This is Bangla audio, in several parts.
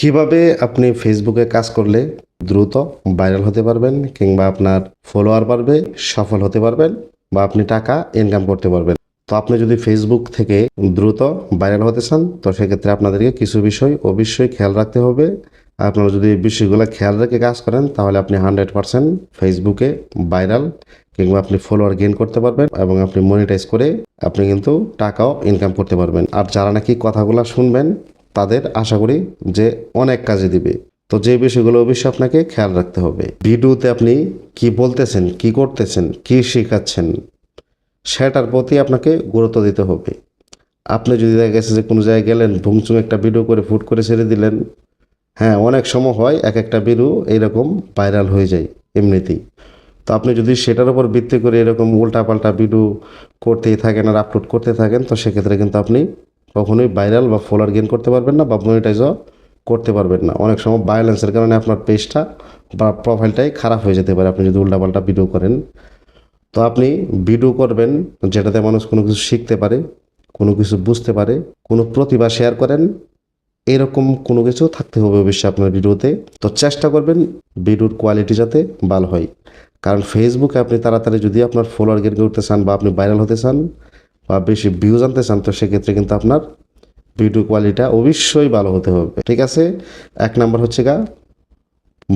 কিভাবে আপনি ফেসবুকে কাজ করলে দ্রুত ভাইরাল হতে পারবেন কিংবা আপনার ফলোয়ার বাড়বে, সফল হতে পারবেন বা আপনি টাকা ইনকাম করতে পারবেন। তো আপনি যদি ফেসবুক থেকে দ্রুত ভাইরাল হতে চান তো সেক্ষেত্রে আপনাদেরকে কিছু বিষয় অবশ্যই খেয়াল রাখতে হবে। আপনারা যদি এই বিষয়গুলো খেয়াল রেখে কাজ করেন তাহলে আপনি 100% ফেসবুকে ভাইরাল কিংবা আপনি ফলোয়ার গেইন করতে পারবেন এবং আপনি মনিটাইজ করে আপনি কিন্তু টাকাও ইনকাম করতে পারবেন। আর যারা নাকি কথাগুলো শুনবেন তাদের আশা করি যে অনেক কাজে দিবে। তো যে বিষয়গুলো অবশ্যই আপনাকে খেয়াল রাখতে হবে। ভিডিওতে আপনি কি বলতেছেন, কি করতেছেন, কি শেখাচ্ছেন সেটার প্রতি আপনাকে গুরুত্ব দিতে হবে। আপনি যদি দেখা গেছে যে কোনো জায়গায় গেলেন, ভুংচুং একটা ভিডিও করে ফুট করে ছেড়ে দিলেন, হ্যাঁ অনেক সময় হয় এক একটা ভিডিও এইরকম ভাইরাল হয়ে যায় এমনিতেই। তো আপনি যদি সেটার উপর ভিত্তি করে এরকম উল্টাপাল্টা ভিডিও করতেই থাকেন আর আপলোড করতে থাকেন তো সেক্ষেত্রে কিন্তু আপনি কখনোই ভাইরাল বা ফলোয়ার গেইন করতে পারবেন না বা মনিটাইজও করতে পারবেন না। অনেক সময় ভায়োলেন্সের কারণে আপনার পেজটা বা প্রোফাইলটাই খারাপ হয়ে যেতে পারে আপনি যদি উল্টাপাল্টা ভিডিও করেন। তো আপনি ভিডিও করবেন যেটাতে মানুষ কোনো কিছু শিখতে পারে, কোনো কিছু বুঝতে পারে, কোনো প্রতিভা শেয়ার করেন, এরকম কোনো কিছু থাকতে হবে অবশ্যই আপনার ভিডিওতে। তো চেষ্টা করবেন ভিডিওর কোয়ালিটি যাতে ভালো হয়, কারণ ফেসবুকে আপনি তাড়াতাড়ি যদি আপনার ফলোয়ার গেইন করতে চান বা আপনি ভাইরাল হতে চান বা বেশি ভিউজ আনতে চান তো সেক্ষেত্রে কিন্তু আপনার ভিডিও কোয়ালিটিটা অবশ্যই ভালো হতে হবে। ঠিক আছে, এক নাম্বার হচ্ছে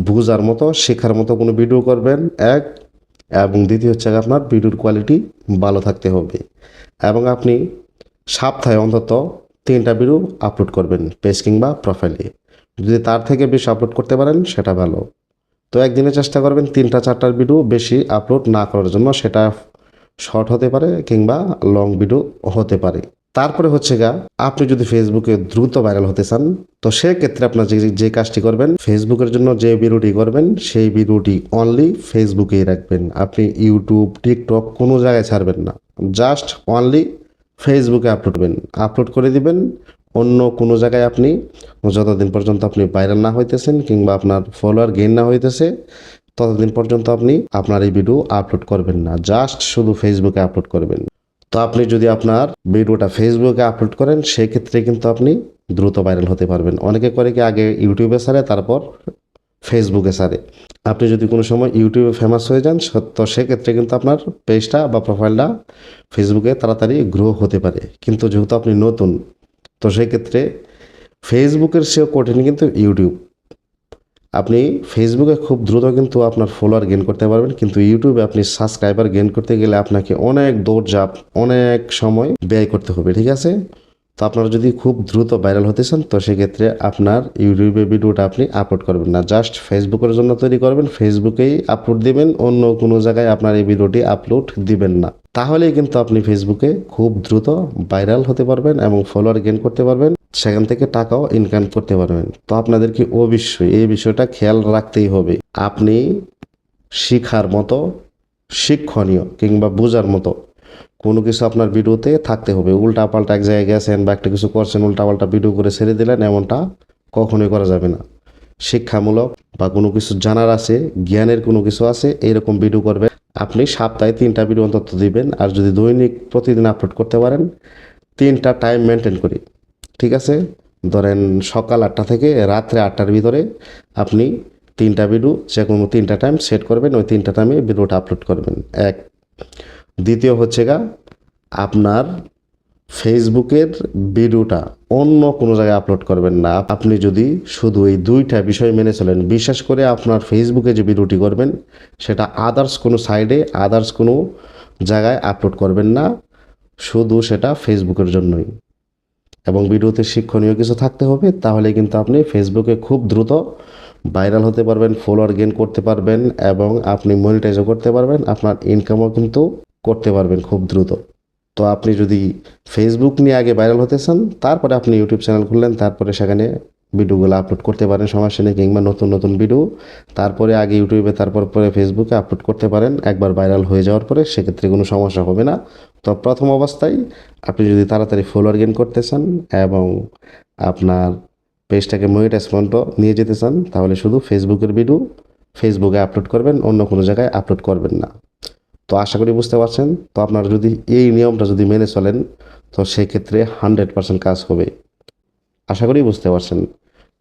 বুঝার মতো শেখার মতো কোনো ভিডিও করবেন এক, এবং দ্বিতীয় হচ্ছে আপনার ভিডিওর কোয়ালিটি ভালো থাকতে হবে এবং আপনি সপ্তাহে অন্তত 3টা ভিডিও আপলোড করবেন পেজ কিংবা প্রোফাইলে। যদি তার থেকে বেশি আপলোড করতে পারেন সেটা ভালো। তো একদিনে চেষ্টা করবেন 3টা 4টার ভিডিও বেশি আপলোড না করার জন্য, সেটা শর্ট হতে পারে কিংবা লং ভিডিও হতে পারে। তারপরে আপনি যদি ফেসবুকে দ্রুত ভাইরাল হতে চান তো সেক্ষেত্রে আপনার যে কাজটি করবেন, ফেসবুকের জন্য যে ভিডিওটি করবেন সেই ভিডিওটি অনলি ফেসবুকেই রাখবেন। আপনি ইউটিউব, টিকটক কোনো জায়গায় ছাড়বেন না, জাস্ট অনলি ফেসবুকে আপলোড করে দিবেন। অন্য কোনো জায়গায় আপনি যতদিন পর্যন্ত আপনি ভাইরাল না হইতেছেন কিংবা আপনার ফলোয়ার গেইন না হইতেছে ততদিন পর্যন্ত আপনি আপনার এই ভিডিও আপলোড করবেন না, জাস্ট শুধু ফেসবুকে আপলোড করবেন। তো আপনি যদি আপনার ভিডিওটা ফেসবুকে আপলোড করেন সেক্ষেত্রে কিন্তু আপনি দ্রুত ভাইরাল হতে পারবেন। অনেকে করে কি আগে ইউটিউবে ছাড়ে তারপর ফেসবুকে ছাড়ে। আপনি যদি কোনো সময় ইউটিউবে ফেমাস হয়ে যান তো সেক্ষেত্রে কিন্তু আপনার পেজটা বা প্রোফাইলটা ফেসবুকে তাড়াতাড়ি গ্রো হতে পারে। কিন্তু যেহেতু আপনি নতুন তো সেক্ষেত্রে ফেসবুকের চেয়েও কঠিন কিন্তু ইউটিউব। আপনি ফেসবুকে খুব দ্রুত কিন্তু আপনার ফলোয়ার গেইন করতে পারবেন, কিন্তু ইউটিউবে আপনি সাবস্ক্রাইবার গেইন করতে গেলে আপনাকে অনেক দৌড়ঝাঁপ, অনেক সময় ব্যয় করতে হবে। ঠিক আছে, তো আপনারা যদি খুব দ্রুত ভাইরাল হতে চান তো সেক্ষেত্রে আপনার ইউটিউবে ভিডিওটা আপনি আপলোড করবেন না, জাস্ট ফেসবুকের জন্য তৈরি করবেন, ফেসবুকেই আপলোড দিবেন, অন্য কোনো জায়গায় আপনার এই ভিডিওটি আপলোড দিবেন না। তাহলেই কিন্তু আপনি ফেসবুকে খুব দ্রুত ভাইরাল হতে পারবেন এবং ফলোয়ার গেইন করতে পারবেন, সেখান থেকে টাকাও ইনকাম করতে পারবেন। তো আপনাদেরকে অবশ্যই এই বিষয়টা খেয়াল রাখতেই হবে। আপনি শিখার মতো, শিক্ষণীয় কিংবা বোঝার মতো কোনো কিছু আপনার ভিডিওতে থাকতে হবে। উল্টাপাল্টা এক জায়গায় গেছেন বা একটা কিছু করছেন, উল্টাপাল্টা ভিডিও করে ছেড়ে দিলেন, এমনটা কখনোই করা যাবে না। শিক্ষামূলক বা কোনো কিছু জানার আছে, জ্ঞানের কোনো কিছু আছে, এইরকম ভিডিও করবেন। আপনি সপ্তাহে 3টা ভিডিও অন্তত দিবেন, আর যদি দৈনিক প্রতিদিন আপলোড করতে পারেন 3টা টাইম মেনটেন করি। ঠিক আছে, ধরেন সকাল 8টা থেকে রাত্রে 8টার ভিতরে আপনি 3টা ভিডিও যে কোনো 3টা টাইম সেট করবেন, ওই 3টা টাইমে ভিডিওটা আপলোড করবেন এক। দ্বিতীয় আপনার ফেসবুকের ভিডিওটা অন্য কোনো জায়গায় আপলোড করবেন না। আপনি যদি শুধু এই 2টা বিষয় মেনে চলেন, বিশেষ করে আপনার ফেসবুকে যে ভিডিওটি করবেন সেটা আদার্স কোনো সাইডে, আদার্স কোনো জায়গায় আপলোড করবেন না, শুধু সেটা ফেসবুকের জন্যই। এবং ভিডিওতে শিক্ষণীয় কিছু থাকতে হবে, তাহলে কিন্তু আপনি ফেসবুকে খুব দ্রুত ভাইরাল হতে পারবেন, ফলোয়ার গেইন করতে পারবেন এবং আপনি মনিটাইজও করতে পারবেন, আপনার ইনকামও কিন্তু করতে পারবেন খুব দ্রুত। তো আপনি যদি ফেসবুক নিয়ে আগে ভাইরাল হতে চান তারপরে আপনি ইউটিউব চ্যানেল খুললেন, তারপরে সেখানে ভিডিওগুলো আপলোড করতে পারেন, সমস্যা নেই, কিংবা নতুন নতুন ভিডিও তারপরে আগে ইউটিউবে তারপর পরে ফেসবুকে আপলোড করতে পারেন। একবার ভাইরাল হয়ে যাওয়ার পরে সেক্ষেত্রে কোনো সমস্যা হবে না। তো প্রথম অবস্থায় আপনি যদি তাড়াতাড়ি ফলোয়ার গেইন করতে চান এবং আপনার পেজটাকে মনিটাইজ পর্যন্ত নিয়ে যেতে চান তাহলে শুধু ফেসবুকের ভিডিও ফেসবুকে আপলোড করবেন, অন্য কোনো জায়গায় আপলোড করবেন না। তো আশা করি বুঝতে পারছেন। তো আপনারা যদি এই নিয়মটা যদি মেনে চলেন তো সেক্ষেত্রে 100% কাজ হবে। আশা করি বুঝতে পারছেন।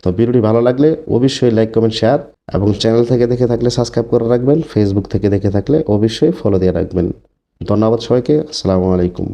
তো ভিডিওটি ভালো লাগলে অবশ্যই লাইক কমেন্ট শেয়ার এবং চ্যানেল থেকে দেখে থাকলে সাবস্ক্রাইব করে রাখবেন, ফেসবুক থেকে দেখে থাকলে অবশ্যই ফলো দিয়ে রাখবেন। ধন্যবাদ সবাইকে। আসসালামু আলাইকুম।